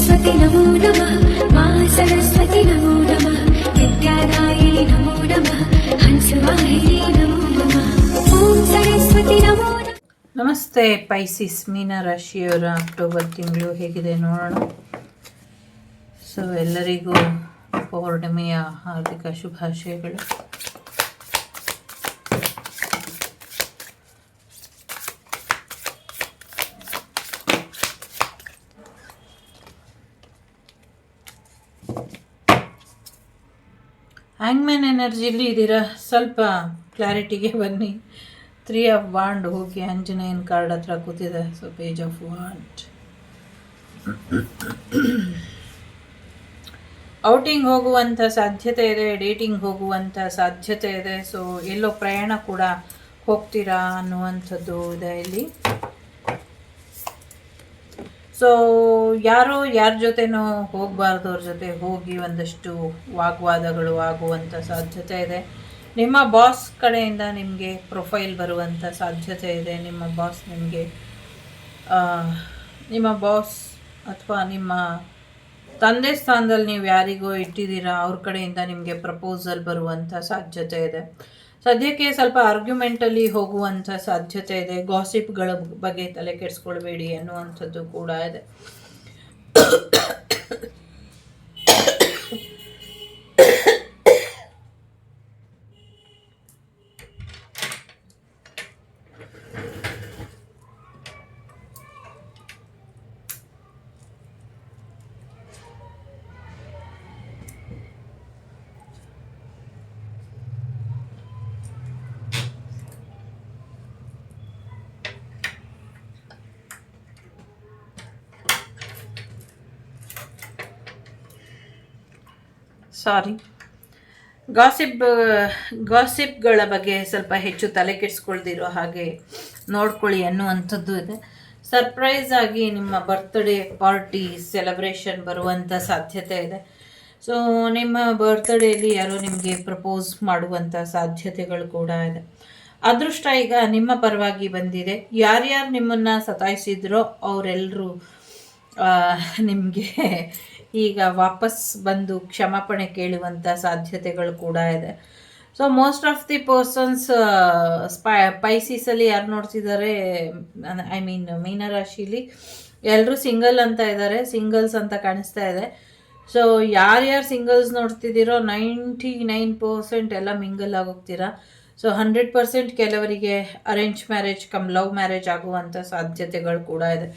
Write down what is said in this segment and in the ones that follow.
सरस्वती नमो नमः मा सरस्वती नमो नमः विद्यादायिनी नमो नमः हंसवाहिनी नमो नमः ओम सरस्वती नमो नमः. ನಮಸ್ತೆ ಪೈಸಿಸ್ ಮೀನ ರಾಶಿಯವರ ಅಕ್ಟೋಬರ್ ತಿಂಗಳು ಹೇಗಿದೆ ನೋಡೋಣ. ಸೊ ಎಲ್ಲರಿಗೂ ಪೌರ್ಣಿಮೆಯ ಹಾರ್ದಿಕ ಶುಭಾಶಯಗಳು. ಹ್ಯಾಂಗ್ಮ್ಯಾನ್ ಎನರ್ಜಿಲಿ ಇದ್ದೀರಾ, ಸ್ವಲ್ಪ ಕ್ಲಾರಿಟಿಗೆ ಬನ್ನಿ. 3 ಆಫ್ ವಾಂಡ್ ಹೋಗಿ ಆಂಜನೇಯನ್ ಕಾರ್ಡ್ ಹತ್ರ ಕೂತಿದೆ. So page of wand, outing ಹೋಗುವಂಥ ಸಾಧ್ಯತೆ ಇದೆ, ಡೇಟಿಂಗ್ ಹೋಗುವಂಥ ಸಾಧ್ಯತೆ ಇದೆ. ಸೊ ಎಲ್ಲೋ ಪ್ರಯಾಣ ಕೂಡ ಹೋಗ್ತೀರಾ ಅನ್ನುವಂಥದ್ದು ಇದೆ ಇಲ್ಲಿ. ಸೊ ಯಾರೋ ಯಾರ ಜೊತೆನೋ ಹೋಗಬಾರ್ದು, ಅವ್ರ ಜೊತೆ ಹೋಗಿ ಒಂದಷ್ಟು ವಾಗ್ವಾದಗಳು ಆಗುವಂಥ ಸಾಧ್ಯತೆ ಇದೆ. ನಿಮ್ಮ ಬಾಸ್ ಕಡೆಯಿಂದ ನಿಮಗೆ ಪ್ರೊಫೈಲ್ ಬರುವಂಥ ಸಾಧ್ಯತೆ ಇದೆ. ನಿಮ್ಮ ಬಾಸ್ ಅಥವಾ ನಿಮ್ಮ ತಂದೆ ಸ್ಥಾನದಲ್ಲಿ ನೀವು ಯಾರಿಗೋ ಇಟ್ಟಿದ್ದೀರಾ, ಅವ್ರ ಕಡೆಯಿಂದ ನಿಮಗೆ ಪ್ರಪೋಸಲ್ ಬರುವಂಥ ಸಾಧ್ಯತೆ ಇದೆ. ಸದ್ಯಕ್ಕೆ ಸ್ವಲ್ಪ ಆರ್ಗ್ಯುಮೆಂಟಲ್ಲಿ ಹೋಗುವಂಥ ಸಾಧ್ಯತೆ ಇದೆ. ಗಾಸಿಪ್ಗಳ ಬಗ್ಗೆ ತಲೆ ಕೆಡಿಸ್ಕೊಳ್ಬೇಡಿ ಅನ್ನುವಂಥದ್ದು ಕೂಡ ಇದೆ. ಗಾಸಿಪ್ಗಳ ಬಗ್ಗೆ ಸ್ವಲ್ಪ ಹೆಚ್ಚು ತಲೆ ಕೆಡಿಸ್ಕೊಳ್ದಿರೋ ಹಾಗೆ ನೋಡ್ಕೊಳ್ಳಿ ಅನ್ನುವಂಥದ್ದು ಇದೆ. ಸರ್ಪ್ರೈಸ್ ಆಗಿ ನಿಮ್ಮ ಬರ್ತ್ಡೇ ಪಾರ್ಟಿ ಸೆಲೆಬ್ರೇಷನ್ ಬರುವಂಥ ಸಾಧ್ಯತೆ ಇದೆ. ಸೊ ನಿಮ್ಮ ಬರ್ತ್ಡೇಲಿ ಯಾರೋ ನಿಮಗೆ ಪ್ರಪೋಸ್ ಮಾಡುವಂಥ ಸಾಧ್ಯತೆಗಳು ಕೂಡ ಇದೆ. ಅದೃಷ್ಟ ಈಗ ನಿಮ್ಮ ಪರವಾಗಿ ಬಂದಿದೆ. ಯಾರ್ಯಾರು ನಿಮ್ಮನ್ನು ಸತಾಯಿಸಿದ್ರೋ ಅವರೆಲ್ಲರೂ ನಿಮಗೆ ಈಗ ವಾಪಸ್ ಬಂದು ಕ್ಷಮಾಪಣೆ ಕೇಳುವಂಥ ಸಾಧ್ಯತೆಗಳು ಕೂಡ ಇದೆ. So most of the persons ಪೈಸಿಸಲ್ಲಿ ಯಾರು ನೋಡ್ತಿದ್ದಾರೆ, ಮೀನರಾಶಿಲಿ ಎಲ್ಲರೂ ಸಿಂಗಲ್ ಅಂತ ಇದ್ದಾರೆ, ಸಿಂಗಲ್ಸ್ ಅಂತ ಕಾಣಿಸ್ತಾ ಇದೆ. ಸೊ ಯಾರ್ಯಾರು ಸಿಂಗಲ್ಸ್ ನೋಡ್ತಿದ್ದೀರೋ 99% ಎಲ್ಲ ಮಿಂಗಲ್ ಆಗೋಗ್ತೀರಾ. ಸೊ 100% ಕೆಲವರಿಗೆ ಅರೇಂಜ್ ಮ್ಯಾರೇಜ್ ಲವ್ ಮ್ಯಾರೇಜ್ ಆಗುವಂಥ ಸಾಧ್ಯತೆಗಳು ಕೂಡ ಇದೆ.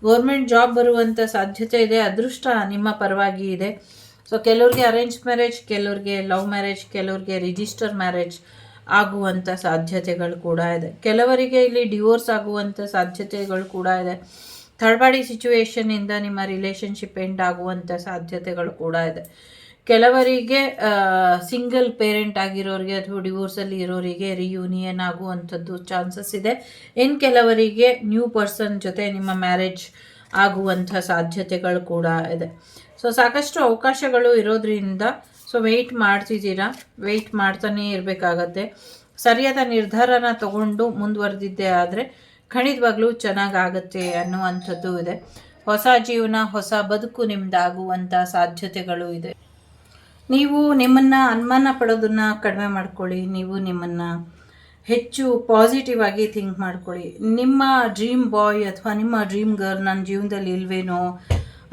ಗೌರ್ಮೆಂಟ್ ಜಾಬ್ ಬರುವಂಥ ಸಾಧ್ಯತೆ ಇದೆ. ಅದೃಷ್ಟ ನಿಮ್ಮ ಪರವಾಗಿ ಇದೆ. ಸೊ ಕೆಲವ್ರಿಗೆ ಅರೇಂಜ್ ಮ್ಯಾರೇಜ್, ಕೆಲವ್ರಿಗೆ ಲವ್ ಮ್ಯಾರೇಜ್, ಕೆಲವ್ರಿಗೆ ರಿಜಿಸ್ಟರ್ ಮ್ಯಾರೇಜ್ ಆಗುವಂಥ ಸಾಧ್ಯತೆಗಳು ಕೂಡ ಇದೆ. ಕೆಲವರಿಗೆ ಇಲ್ಲಿ ಡಿವೋರ್ಸ್ ಆಗುವಂಥ ಸಾಧ್ಯತೆಗಳು ಕೂಡ ಇದೆ. ಥರ್ಡ್ ಪಾರ್ಟಿ ಸಿಚುವೇಶನಿಂದ ನಿಮ್ಮ ರಿಲೇಷನ್ಶಿಪ್ ಎಂಡ್ ಆಗುವಂಥ ಸಾಧ್ಯತೆಗಳು ಕೂಡ ಇದೆ. ಕೆಲವರಿಗೆ ಸಿಂಗಲ್ ಪೇರೆಂಟ್ ಆಗಿರೋರಿಗೆ ಅಥವಾ ಡಿವೋರ್ಸಲ್ಲಿ ಇರೋರಿಗೆ ರಿಯೂನಿಯನ್ ಆಗುವಂಥದ್ದು ಚಾನ್ಸಸ್ ಇದೆ. ಇನ್ನು ಕೆಲವರಿಗೆ ನ್ಯೂ ಪರ್ಸನ್ ಜೊತೆ ನಿಮ್ಮ ಮ್ಯಾರೇಜ್ ಆಗುವಂಥ ಸಾಧ್ಯತೆಗಳು ಕೂಡ ಇದೆ. ಸೊ ಸಾಕಷ್ಟು ಅವಕಾಶಗಳು ಇರೋದ್ರಿಂದ ಸೊ ವೆಯ್ಟ್ ಮಾಡ್ತಾನೇ ಇರಬೇಕಾಗತ್ತೆ. ಸರಿಯಾದ ನಿರ್ಧಾರನ ತಗೊಂಡು ಮುಂದುವರೆದಿದ್ದೇ ಆದರೆ ಖಂಡಿತವಾಗ್ಲೂ ಚೆನ್ನಾಗಾಗತ್ತೆ ಅನ್ನುವಂಥದ್ದು ಇದೆ. ಹೊಸ ಜೀವನ, ಹೊಸ ಬದುಕು ನಿಮ್ದಾಗುವಂಥ ಸಾಧ್ಯತೆಗಳು ಇದೆ. ನೀವು ನಿಮ್ಮನ್ನು ಅನುಮಾನ ಪಡೋದನ್ನು ಕಡಿಮೆ ಮಾಡ್ಕೊಳ್ಳಿ. ನೀವು ನಿಮ್ಮನ್ನು ಹೆಚ್ಚು ಪಾಸಿಟಿವ್ ಆಗಿ ಥಿಂಕ್ ಮಾಡ್ಕೊಳ್ಳಿ. ನಿಮ್ಮ ಡ್ರೀಮ್ ಬಾಯ್ ಅಥವಾ ನಿಮ್ಮ ಡ್ರೀಮ್ ಗರ್ಲ್ ನನ್ನ ಜೀವನದಲ್ಲಿ ಇಲ್ವೇನೋ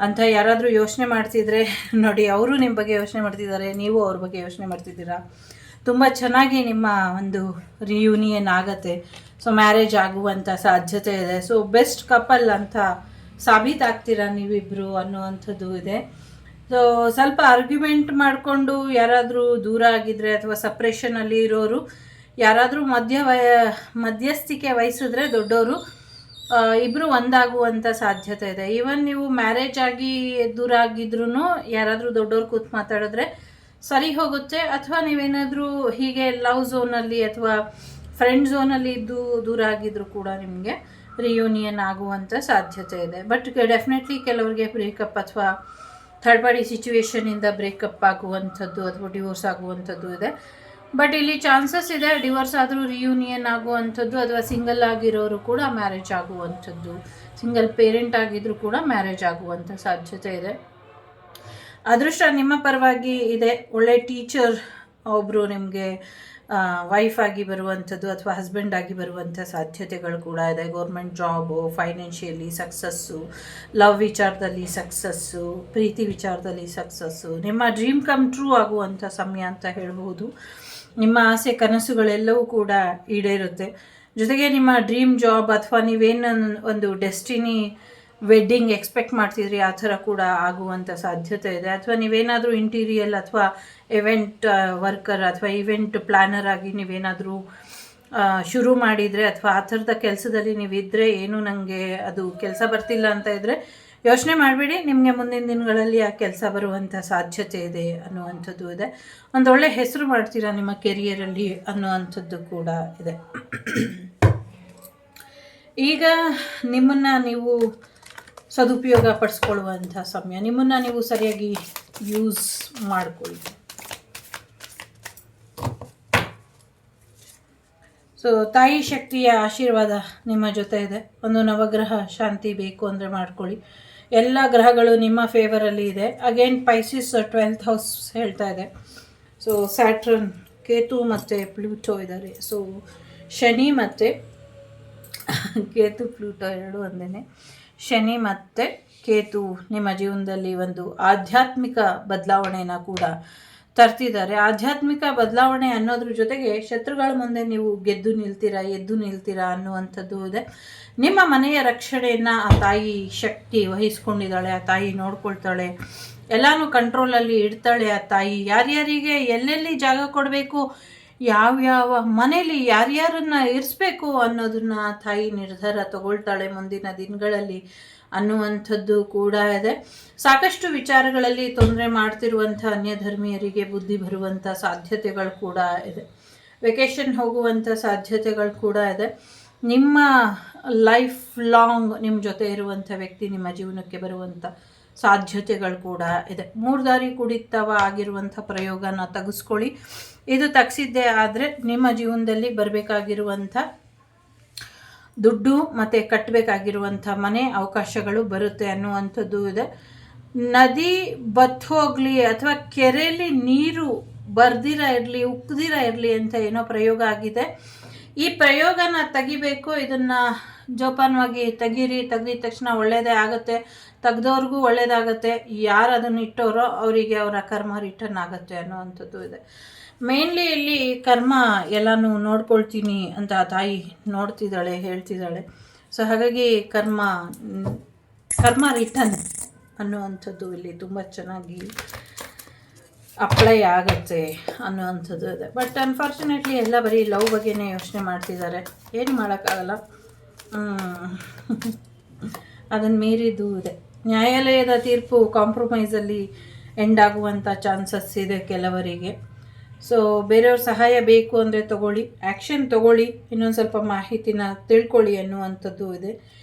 ಅಂತ ಯಾರಾದರೂ ಯೋಚನೆ ಮಾಡ್ತಿದ್ರೆ ನೋಡಿ, ಅವರು ನಿಮ್ಮ ಬಗ್ಗೆ ಯೋಚನೆ ಮಾಡ್ತಿದ್ದಾರೆ, ನೀವು ಅವ್ರ ಬಗ್ಗೆ ಯೋಚನೆ ಮಾಡ್ತಿದ್ದೀರಾ. ತುಂಬ ಚೆನ್ನಾಗಿ ನಿಮ್ಮ ಒಂದು ರಿಯೂನಿಯನ್ ಆಗತ್ತೆ. ಸೊ ಮ್ಯಾರೇಜ್ ಆಗುವಂಥ ಸಾಧ್ಯತೆ ಇದೆ. ಸೊ ಬೆಸ್ಟ್ ಕಪಲ್ ಅಂತ ಸಾಬೀತಾಗ್ತೀರಾ ನೀವಿಬ್ಬರು ಅನ್ನುವಂಥದ್ದು ಇದೆ. ಸೊ ಸ್ವಲ್ಪ ಆರ್ಗ್ಯುಮೆಂಟ್ ಮಾಡಿಕೊಂಡು ಯಾರಾದರೂ ದೂರ ಆಗಿದ್ರೆ ಅಥವಾ ಸಪ್ರೇಷನಲ್ಲಿ ಇರೋರು ಯಾರಾದರೂ ಮಧ್ಯಸ್ಥಿಕೆ ವಹಿಸಿದ್ರೆ ದೊಡ್ಡವರು ಇಬ್ಬರು ಒಂದಾಗುವಂಥ ಸಾಧ್ಯತೆ ಇದೆ. ಈವನ್ ನೀವು ಮ್ಯಾರೇಜ್ ಆಗಿ ದೂರ ಆಗಿದ್ರೂ ಯಾರಾದರೂ ದೊಡ್ಡವ್ರು ಕೂತು ಮಾತಾಡಿದ್ರೆ ಸರಿ ಹೋಗುತ್ತೆ. ಅಥವಾ ನೀವೇನಾದರೂ ಹೀಗೆ ಲವ್ ಝೋನಲ್ಲಿ ಅಥವಾ ಫ್ರೆಂಡ್ ಝೋನಲ್ಲಿ ಇದ್ದು ದೂರ ಆಗಿದ್ರು ಕೂಡ ನಿಮಗೆ ರಿಯೂನಿಯನ್ ಆಗುವಂಥ ಸಾಧ್ಯತೆ ಇದೆ. ಬಟ್ ಡೆಫಿನೆಟ್ಲಿ ಕೆಲವರಿಗೆ ಬ್ರೇಕಪ್ ಅಥವಾ ಥರ್ಡ್ ಪಾರ್ಟಿ ಸಿಚುವೇಶನಿಂದ ಬ್ರೇಕಪ್ ಆಗುವಂಥದ್ದು ಅಥವಾ ಡಿವೋರ್ಸ್ ಆಗುವಂಥದ್ದು ಇದೆ. ಬಟ್ ಇಲ್ಲಿ ಚಾನ್ಸಸ್ ಇದೆ ಡಿವೋರ್ಸ್ ಆದರೂ ರಿಯೂನಿಯನ್ ಆಗುವಂಥದ್ದು, ಅಥವಾ ಸಿಂಗಲ್ ಆಗಿರೋರು ಕೂಡ ಮ್ಯಾರೇಜ್ ಆಗುವಂಥದ್ದು, ಸಿಂಗಲ್ ಪೇರೆಂಟ್ ಆಗಿದ್ರು ಕೂಡ ಮ್ಯಾರೇಜ್ ಆಗುವಂಥ ಸಾಧ್ಯತೆ ಇದೆ. ಅದೃಷ್ಟ ನಿಮ್ಮ ಪರವಾಗಿ ಇದೆ. ಒಳ್ಳೆ ಟೀಚರ್ ಒಬ್ಬರು ನಿಮಗೆ ವೈಫ್ ಆಗಿ ಬರುವಂಥದ್ದು ಅಥವಾ ಹಸ್ಬೆಂಡ್ ಆಗಿ ಬರುವಂಥ ಸಾಧ್ಯತೆಗಳು ಕೂಡ ಇದೆ. Government job, financially success, love ವಿಚಾರದಲ್ಲಿ ಸಕ್ಸಸ್ಸು, ಪ್ರೀತಿ ವಿಚಾರದಲ್ಲಿ ಸಕ್ಸಸ್ಸು, ನಿಮ್ಮ ಡ್ರೀಮ್ ಕಮ್ ಟ್ರೂ ಆಗುವಂಥ ಸಮಯ ಅಂತ ಹೇಳ್ಬೋದು. ನಿಮ್ಮ ಆಸೆ ಕನಸುಗಳೆಲ್ಲವೂ ಕೂಡ ಈಡೇರುತ್ತೆ. ಜೊತೆಗೆ ನಿಮ್ಮ ಡ್ರೀಮ್ ಜಾಬ್ ಅಥವಾ ನೀವೇನು ಒಂದು ಡೆಸ್ಟಿನಿ ವೆಡ್ಡಿಂಗ್ ಎಕ್ಸ್ಪೆಕ್ಟ್ ಮಾಡ್ತಿದ್ರಿ ಆ ಥರ ಕೂಡ ಆಗುವಂಥ ಸಾಧ್ಯತೆ ಇದೆ. ಅಥವಾ ನೀವೇನಾದರೂ ಇಂಟೀರಿಯಲ್ ಅಥವಾ ಇವೆಂಟ್ ವರ್ಕರ್ ಅಥವಾ ಇವೆಂಟ್ ಪ್ಲ್ಯಾನರ್ ಆಗಿ ನೀವೇನಾದರೂ ಶುರು ಮಾಡಿದರೆ ಅಥವಾ ಆ ಥರದ ಕೆಲಸದಲ್ಲಿ ನೀವಿದ್ದರೆ, ಏನು ನನಗೆ ಅದು ಕೆಲಸ ಬರ್ತಿಲ್ಲ ಅಂತ ಇದ್ದರೆ ಯೋಚನೆ ಮಾಡಬೇಡಿ, ನಿಮಗೆ ಮುಂದಿನ ದಿನಗಳಲ್ಲಿ ಆ ಕೆಲಸ ಬರುವಂಥ ಸಾಧ್ಯತೆ ಇದೆ ಅನ್ನುವಂಥದ್ದು ಇದೆ. ಒಂದೊಳ್ಳೆ ಹೆಸರು ಮಾಡ್ತೀರಾ ನಿಮ್ಮ ಕೆರಿಯರಲ್ಲಿ ಅನ್ನುವಂಥದ್ದು ಕೂಡ ಇದೆ. ಈಗ ನಿಮ್ಮನ್ನು ನೀವು ಸದುಪಯೋಗ ಪಡಿಸ್ಕೊಳ್ಳುವಂಥ ಸಮಯ, ನಿಮ್ಮನ್ನು ನೀವು ಸರಿಯಾಗಿ ಯೂಸ್ ಮಾಡಿಕೊಳ್ಳಿ. ಸೊ ತಾಯಿ ಶಕ್ತಿಯ ಆಶೀರ್ವಾದ ನಿಮ್ಮ ಜೊತೆ ಇದೆ. ಒಂದು ನವಗ್ರಹ ಶಾಂತಿ ಬೇಕು ಅಂದರೆ ಮಾಡ್ಕೊಳ್ಳಿ. ಎಲ್ಲ ಗ್ರಹಗಳು ನಿಮ್ಮ ಫೇವರಲ್ಲಿ ಇದೆ. ಅಗೇನ್ ಪೈಸಿಸ್ 12th ಹೌಸ್ ಹೇಳ್ತಾ ಇದೆ. ಸೊ ಸ್ಯಾಟ್ರನ್, ಕೇತು ಮತ್ತು ಪ್ಲೂಟೋ ಇದ್ದಾರೆ. ಸೊ ಶನಿ ಮತ್ತು ಕೇತು ಪ್ಲೂಟೋ ಎರಡು ಒಂದೇ. ಶನಿ ಮತ್ತು ಕೇತು ನಿಮ್ಮ ಜೀವನದಲ್ಲಿ ಒಂದು ಆಧ್ಯಾತ್ಮಿಕ ಬದಲಾವಣೆಯನ್ನು ಕೂಡ ತರ್ತಿದ್ದಾರೆ. ಆಧ್ಯಾತ್ಮಿಕ ಬದಲಾವಣೆ ಅನ್ನೋದ್ರ ಜೊತೆಗೆ ಶತ್ರುಗಳ ಮುಂದೆ ನೀವು ಎದ್ದು ನಿಲ್ತೀರಾ ಅನ್ನುವಂಥದ್ದು ಇದೆ. ನಿಮ್ಮ ಮನೆಯ ರಕ್ಷಣೆಯನ್ನು ಆ ತಾಯಿ ಶಕ್ತಿ ವಹಿಸ್ಕೊಂಡಿದ್ದಾಳೆ. ಆ ತಾಯಿ ನೋಡ್ಕೊಳ್ತಾಳೆ, ಎಲ್ಲನೂ ಕಂಟ್ರೋಲಲ್ಲಿ ಇಡ್ತಾಳೆ. ಆ ತಾಯಿ ಯಾರ್ಯಾರಿಗೆ ಎಲ್ಲೆಲ್ಲಿ ಜಾಗ ಕೊಡಬೇಕು, ಯಾವ್ಯಾವ ಮನೇಲಿ ಯಾರ್ಯಾರನ್ನ ಇರಿಸ್ಬೇಕು ಅನ್ನೋದನ್ನ ಆ ತಾಯಿ ನಿರ್ಧಾರ ತಗೊಳ್ತಾಳೆ ಮುಂದಿನ ದಿನಗಳಲ್ಲಿ ಅನ್ನುವಂಥದ್ದು ಕೂಡ ಇದೆ. ಸಾಕಷ್ಟು ವಿಚಾರಗಳಲ್ಲಿ ತೊಂದರೆ ಮಾಡ್ತಿರುವಂಥ ಅನ್ಯಧರ್ಮೀಯರಿಗೆ ಬುದ್ಧಿ ಬರುವಂಥ ಸಾಧ್ಯತೆಗಳು ಕೂಡ ಇದೆ. ವೆಕೇಷನ್ ಹೋಗುವಂಥ ಸಾಧ್ಯತೆಗಳು ಕೂಡ ಇದೆ. ನಿಮ್ಮ ಲೈಫ್ ಲಾಂಗ್ ನಿಮ್ಮ ಜೊತೆ ಇರುವಂಥ ವ್ಯಕ್ತಿ ನಿಮ್ಮ ಜೀವನಕ್ಕೆ ಬರುವಂಥ ಸಾಧ್ಯತೆಗಳು ಕೂಡ ಇದೆ. 3 ದಾರಿ ಕುಡಿತವ ಆಗಿರುವಂಥ ಪ್ರಯೋಗನ ತೆಗೆಸ್ಕೊಳ್ಳಿ. ಇದು ತೆಗೆಸಿದ್ದೇ ಆದರೆ ನಿಮ್ಮ ಜೀವನದಲ್ಲಿ ಬರಬೇಕಾಗಿರುವಂಥ ದುಡ್ಡು ಮತ್ತು ಕಟ್ಟಬೇಕಾಗಿರುವಂಥ ಮನೆ ಅವಕಾಶಗಳು ಬರುತ್ತೆ ಅನ್ನುವಂಥದ್ದು ಇದೆ. ನದಿ ಬತ್ತು ಹೋಗಲಿ ಅಥವಾ ಕೆರೆಯಲ್ಲಿ ನೀರು ಬರ್ದಿರ ಇರಲಿ, ಉಕ್ದಿರ ಇರಲಿ ಅಂತ ಏನೋ ಪ್ರಯೋಗ ಆಗಿದೆ. ಈ ಪ್ರಯೋಗನ ತೆಗಿಬೇಕು. ಇದನ್ನು ಜೋಪಾನವಾಗಿ ತೆಗಿದ ತಕ್ಷಣ ಒಳ್ಳೆಯದೇ ಆಗುತ್ತೆ. ತೆಗ್ದವ್ರಿಗೂ ಒಳ್ಳೆಯದಾಗತ್ತೆ. ಯಾರು ಅದನ್ನು ಇಟ್ಟೋರೋ ಅವರಿಗೆ ಅವರ ಕರ್ಮ ರಿಟರ್ನ್ ಆಗುತ್ತೆ ಅನ್ನುವಂಥದ್ದು ಇದೆ. ಮೇನ್ಲಿ ಇಲ್ಲಿ ಕರ್ಮ ಎಲ್ಲನೂ ನೋಡ್ಕೊಳ್ತೀನಿ ಅಂತ ಆ ತಾಯಿ ನೋಡ್ತಿದ್ದಾಳೆ, ಹೇಳ್ತಿದ್ದಾಳೆ. ಸೊ ಹಾಗಾಗಿ ಕರ್ಮ ರಿಟರ್ನ್ ಅನ್ನುವಂಥದ್ದು ಇಲ್ಲಿ ತುಂಬ ಚೆನ್ನಾಗಿ ಅಪ್ಲೈ ಆಗುತ್ತೆ ಅನ್ನುವಂಥದ್ದು ಇದೆ. ಬಟ್ ಅನ್ಫಾರ್ಚುನೇಟ್ಲಿ ಎಲ್ಲ ಬರೀ ಲವ್ ಬಗ್ಗೆನೇ ಯೋಚನೆ ಮಾಡ್ತಿದ್ದಾರೆ. ಏನು ಮಾಡೋಕ್ಕಾಗಲ್ಲ, ಅದನ್ನು ಮೀರಿದ್ದು ಇದೆ. ನ್ಯಾಯಾಲಯದ ತೀರ್ಪು ಕಾಂಪ್ರಮೈಸಲ್ಲಿ ಎಂಡ್ ಆಗುವಂಥ ಚಾನ್ಸಸ್ ಇದೆ ಕೆಲವರಿಗೆ. ಸೊ ಬೇರೆಯವ್ರ ಸಹಾಯ ಬೇಕು ಅಂದರೆ ತೊಗೊಳ್ಳಿ, ಆ್ಯಕ್ಷನ್ ತೊಗೊಳ್ಳಿ, ಇನ್ನೊಂದು ಸ್ವಲ್ಪ ಮಾಹಿತಿನ ತಿಳ್ಕೊಳ್ಳಿ ಅನ್ನುವಂಥದ್ದು ಇದೆ.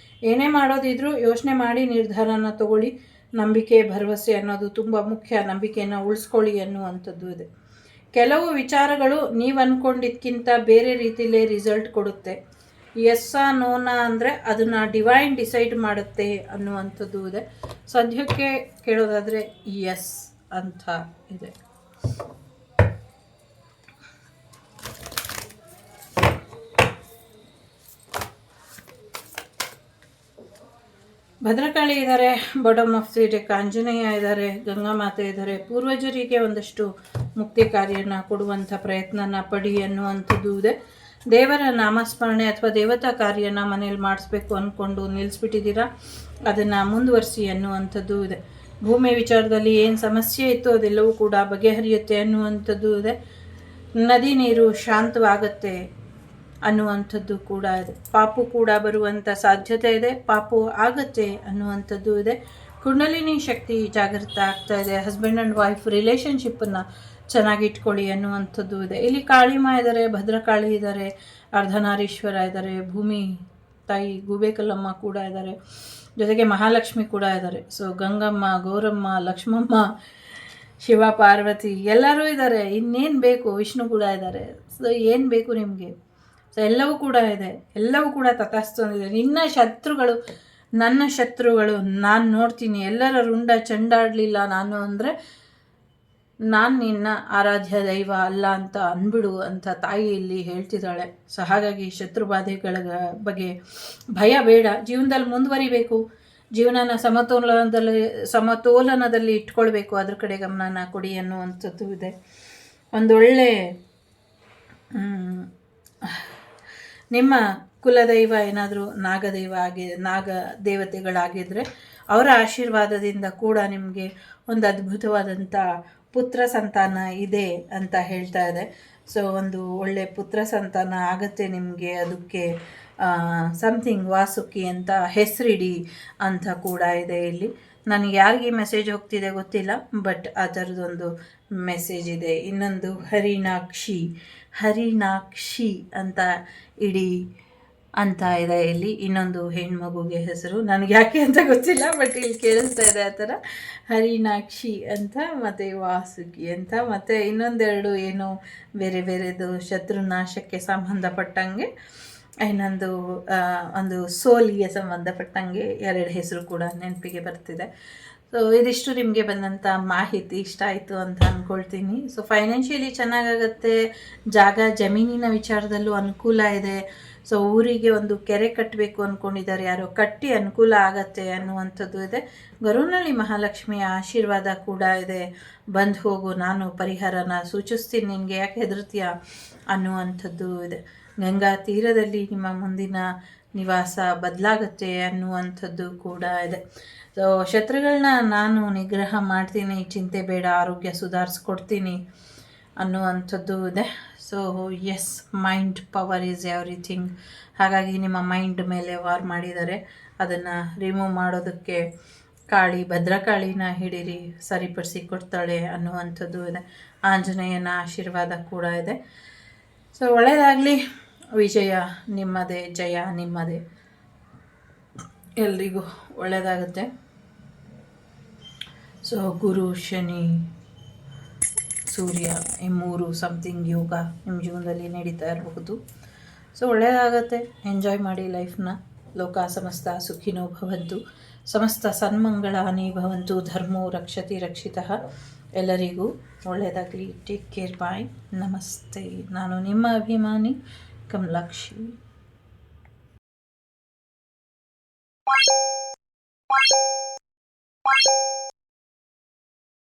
ಏನೇ ಮಾಡೋದಿದ್ರೂ ಯೋಚನೆ ಮಾಡಿ ನಿರ್ಧಾರನ ತೊಗೊಳ್ಳಿ. ನಂಬಿಕೆ, ಭರವಸೆ ಅನ್ನೋದು ತುಂಬ ಮುಖ್ಯ. ನಂಬಿಕೆಯನ್ನು ಉಳಿಸ್ಕೊಳ್ಳಿ ಅನ್ನುವಂಥದ್ದು ಇದೆ. ಕೆಲವು ವಿಚಾರಗಳು ನೀವು ಅಂದ್ಕೊಂಡಿದ್ದಕ್ಕಿಂತ ಬೇರೆ ರೀತಿಯಲ್ಲೇ ರಿಸಲ್ಟ್ ಕೊಡುತ್ತೆ. ಎಸ್ಸಾ ನೋನಾ ಅಂದರೆ ಅದನ್ನು ಡಿವೈನ್ ಡಿಸೈಡ್ ಮಾಡುತ್ತೆ ಅನ್ನುವಂಥದ್ದು ಇದೆ. ಸದ್ಯಕ್ಕೆ ಕೇಳೋದಾದರೆ ಎಸ್ ಅಂತ ಇದೆ. ಭದ್ರಕಾಳಿ ಇದ್ದಾರೆ, bottom of the deck Anjaneya ಇದ್ದಾರೆ, ಗಂಗಾ ಮಾತೆ ಇದ್ದಾರೆ. ಪೂರ್ವಜರಿಗೆ ಒಂದಷ್ಟು ಮುಕ್ತಿ ಕಾರ್ಯನ ಕೊಡುವಂಥ ಪ್ರಯತ್ನನ ಪಡಿ ಅನ್ನುವಂಥದ್ದು ಇದೆ. ದೇವರ ನಾಮಸ್ಮರಣೆ ಅಥವಾ ದೇವತಾ ಕಾರ್ಯನ ಮನೇಲಿ ಮಾಡಿಸ್ಬೇಕು ಅಂದ್ಕೊಂಡು ನಿಲ್ಲಿಸ್ಬಿಟ್ಟಿದ್ದೀರಾ, ಅದನ್ನು ಮುಂದುವರಿಸಿ ಅನ್ನುವಂಥದ್ದು ಇದೆ. ಭೂಮಿ ವಿಚಾರದಲ್ಲಿ ಏನು ಸಮಸ್ಯೆ ಇತ್ತು ಅದೆಲ್ಲವೂ ಕೂಡ ಬಗೆಹರಿಯುತ್ತೆ ಅನ್ನುವಂಥದ್ದು ಇದೆ. ನದಿ ನೀರು ಶಾಂತವಾಗುತ್ತೆ ಅನ್ನುವಂಥದ್ದು ಕೂಡ ಇದೆ. ಪಾಪು ಕೂಡ ಬರುವಂಥ ಸಾಧ್ಯತೆ ಇದೆ, ಪಾಪು ಆಗತ್ತೆ ಅನ್ನುವಂಥದ್ದು ಇದೆ. ಕುಂಡಲಿನಿ ಶಕ್ತಿ ಜಾಗೃತ ಆಗ್ತಾ ಇದೆ. ಹಸ್ಬೆಂಡ್ ಆ್ಯಂಡ್ ವೈಫ್ ರಿಲೇಷನ್ಶಿಪ್ಪನ್ನು ಚೆನ್ನಾಗಿ ಇಟ್ಕೊಳ್ಳಿ ಅನ್ನುವಂಥದ್ದು ಇದೆ. ಇಲ್ಲಿ ಕಾಳಿಮ ಇದ್ದಾರೆ, ಭದ್ರಕಾಳಿ ಇದ್ದಾರೆ, ಅರ್ಧನಾರೀಶ್ವರ ಇದ್ದಾರೆ, ಭೂಮಿ ತಾಯಿ ಗೂಬೇಕಲ್ಲಮ್ಮ ಕೂಡ ಇದ್ದಾರೆ, ಜೊತೆಗೆ ಮಹಾಲಕ್ಷ್ಮಿ ಕೂಡ ಇದ್ದಾರೆ. ಸೊ ಗಂಗಮ್ಮ, ಗೌರಮ್ಮ, ಲಕ್ಷ್ಮಮ್ಮ, ಶಿವ, ಪಾರ್ವತಿ ಎಲ್ಲರೂ ಇದ್ದಾರೆ. ಇನ್ನೇನು ಬೇಕು, ವಿಷ್ಣು ಕೂಡ ಇದ್ದಾರೆ. ಸೊ ಏನು ಬೇಕು ನಿಮಗೆ? ಸೊ ಎಲ್ಲವೂ ಕೂಡ ಇದೆ, ಎಲ್ಲವೂ ಕೂಡ ತಥಾಸ್ತು ಅಂದಿದೆ. ನಿನ್ನ ಶತ್ರುಗಳು ನನ್ನ ಶತ್ರುಗಳು ನಾನು ನೋಡ್ತೀನಿ, ಎಲ್ಲರ ರುಂಡ ಚೆಂಡಾಡಲಿಲ್ಲ ನಾನು ಅಂದರೆ ನಾನು ನಿನ್ನ ಆರಾಧ್ಯ ದೈವ ಅಲ್ಲ ಅಂತ ಅಂದ್ಬಿಡು ಅಂತ ತಾಯಿ ಇಲ್ಲಿ ಹೇಳ್ತಿದ್ದಾಳೆ. ಸೊ ಹಾಗಾಗಿ ಶತ್ರುಬಾಧೆಗಳ ಬಗ್ಗೆ ಭಯ ಬೇಡ, ಜೀವನದಲ್ಲಿ ಮುಂದುವರಿಬೇಕು, ಜೀವನನ ಸಮತೋಲನದಲ್ಲಿ ಇಟ್ಕೊಳ್ಬೇಕು, ಅದ್ರ ಕಡೆ ಗಮನನ ಕೊಡಿ ಅನ್ನುವಂಥದ್ದು ಇದೆ. ಒಂದೊಳ್ಳೆ ನಿಮ್ಮ ಕುಲದೈವ ಏನಾದರೂ ನಾಗ ದೇವತೆಗಳಾಗಿದ್ದರೆ ಅವರ ಆಶೀರ್ವಾದದಿಂದ ಕೂಡ ನಿಮಗೆ ಒಂದು ಅದ್ಭುತವಾದಂಥ ಪುತ್ರ ಸಂತಾನ ಇದೆ ಅಂತ ಹೇಳ್ತಾ ಇದೆ. ಸೊ ಒಂದು ಒಳ್ಳೆ ಪುತ್ರ ಸಂತಾನ ಆಗುತ್ತೆ ನಿಮಗೆ. ಅದಕ್ಕೆ ಸಮಥಿಂಗ್ ವಾಸುಕಿ ಅಂತ ಹೆಸರಿಡಿ ಅಂತ ಕೂಡ ಇದೆ ಇಲ್ಲಿ. ನನಗೆ ಯಾರಿಗೆ ಮೆಸೇಜ್ ಹೋಗ್ತಿದೆ ಗೊತ್ತಿಲ್ಲ, ಬಟ್ ಆ ಥರದೊಂದು ಮೆಸೇಜ್ ಇದೆ. ಇನ್ನೊಂದು ಹರಿನಾಕ್ಷಿ ಅಂತ ಇಡಿ ಅಂತ ಇದೆ ಇಲ್ಲಿ. ಇನ್ನೊಂದು ಹೆಣ್ಮಗುಗೆ ಹೆಸರು ನನಗೆ ಯಾಕೆ ಅಂತ ಗೊತ್ತಿಲ್ಲ, ಬಟ್ ಇಲ್ಲಿ ಕೇಳಿಸ್ತಾ ಇದೆ ಆ ಥರ ಹರಿನಾಕ್ಷಿ ಅಂತ, ಮತ್ತು ವಾಸುಕಿ ಅಂತ, ಮತ್ತು ಇನ್ನೊಂದೆರಡು ಏನೋ ಬೇರೆ ಬೇರೆದು ಶತ್ರುನಾಶಕ್ಕೆ ಸಂಬಂಧಪಟ್ಟಂಗೆ, ಇನ್ನೊಂದು ಒಂದು ಸೋಲಿಗೆ ಸಂಬಂಧಪಟ್ಟಂಗೆ 2 ಹೆಸರು ಕೂಡ ನೆನಪಿಗೆ ಬರ್ತಿದೆ. ಸೊ ಇದಿಷ್ಟು ನಿಮಗೆ ಬಂದಂಥ ಮಾಹಿತಿ ಇಷ್ಟ ಆಯಿತು ಅಂತ ಅಂದ್ಕೊಳ್ತೀನಿ. ಸೊ ಫೈನಾನ್ಷಿಯಲಿ ಚೆನ್ನಾಗಾಗತ್ತೆ, ಜಾಗ ಜಮೀನಿನ ವಿಚಾರದಲ್ಲೂ ಅನುಕೂಲ ಇದೆ. ಸೊ ಊರಿಗೆ ಒಂದು ಕೆರೆ ಕಟ್ಟಬೇಕು ಅಂದ್ಕೊಂಡಿದ್ದಾರೆ ಯಾರೋ, ಕಟ್ಟಿ ಅನುಕೂಲ ಆಗತ್ತೆ ಅನ್ನುವಂಥದ್ದು ಇದೆ. ಗರುನಳ್ಳಿ ಮಹಾಲಕ್ಷ್ಮಿಯ ಆಶೀರ್ವಾದ ಕೂಡ ಇದೆ. ಬಂದು ಹೋಗು, ನಾನು ಪರಿಹಾರನ ಸೂಚಿಸ್ತೀನಿ ನಿನಗೆ, ಯಾಕೆ ಹೆದರ್ತೀಯ ಅನ್ನುವಂಥದ್ದು ಇದೆ. ಗಂಗಾ ತೀರದಲ್ಲಿ ನಿಮ್ಮ ಮುಂದಿನ ನಿವಾಸ ಬದಲಾಗತ್ತೆ ಅನ್ನುವಂಥದ್ದು ಕೂಡ ಇದೆ. ಸೊ ಶತ್ರುಗಳನ್ನ ನಾನು ನಿಗ್ರಹ ಮಾಡ್ತೀನಿ, ಚಿಂತೆ ಬೇಡ, ಆರೋಗ್ಯ ಸುಧಾರಿಸ್ಕೊಡ್ತೀನಿ ಅನ್ನುವಂಥದ್ದು ಇದೆ. So yes, mind power is everything. ಹಾಗಾಗಿ ನಿಮ್ಮ ಮೈಂಡ್ ಮೇಲೆ ವಾರ್ ಮಾಡಿದ್ದಾರೆ, ಅದನ್ನು ರಿಮೂವ್ ಮಾಡೋದಕ್ಕೆ ಭದ್ರಕಾಳಿನ ಹಿಡೀರಿ, ಸರಿಪಡಿಸಿ ಕೊಡ್ತಾಳೆ ಅನ್ನುವಂಥದ್ದು ಇದೆ. ಆಂಜನೇಯನ ಆಶೀರ್ವಾದ ಕೂಡ ಇದೆ. ಸೊ ಒಳ್ಳೆಯದಾಗಲಿ, ವಿಜಯ ನಿಮ್ಮದೇ, ಜಯ ನಿಮ್ಮದೇ, ಎಲ್ರಿಗೂ ಒಳ್ಳೆಯದಾಗುತ್ತೆ. ಸೊ ಗುರು, ಶನಿ, ಸೂರ್ಯ ಈ 3 ಸಮಥಿಂಗ್ ಯೋಗ ನಿಮ್ಮ ಜೀವನದಲ್ಲಿ ನಡೀತಾ ಇರಬಹುದು. ಸೊ ಒಳ್ಳೆಯದಾಗತ್ತೆ, ಎಂಜಾಯ್ ಮಾಡಿ ಲೈಫ್ನ. ಲೋಕ ಸಮಸ್ತ ಸುಖಿನೋ ಭವಂತು, ಸಮಸ್ತ ಸನ್ಮಂಗಳಾನಿ ಭವಂತು, ಧರ್ಮೋ ರಕ್ಷತಿ ರಕ್ಷಿತಃ. ಎಲ್ಲರಿಗೂ ಒಳ್ಳೆಯದಾಗಲಿ. ಟೇಕ್ ಕೇರ್, ಬಾಯ್, ನಮಸ್ತೆ. ನಾನು ನಿಮ್ಮ ಅಭಿಮಾನಿ ಕಮಲಾಕ್ಷಿ.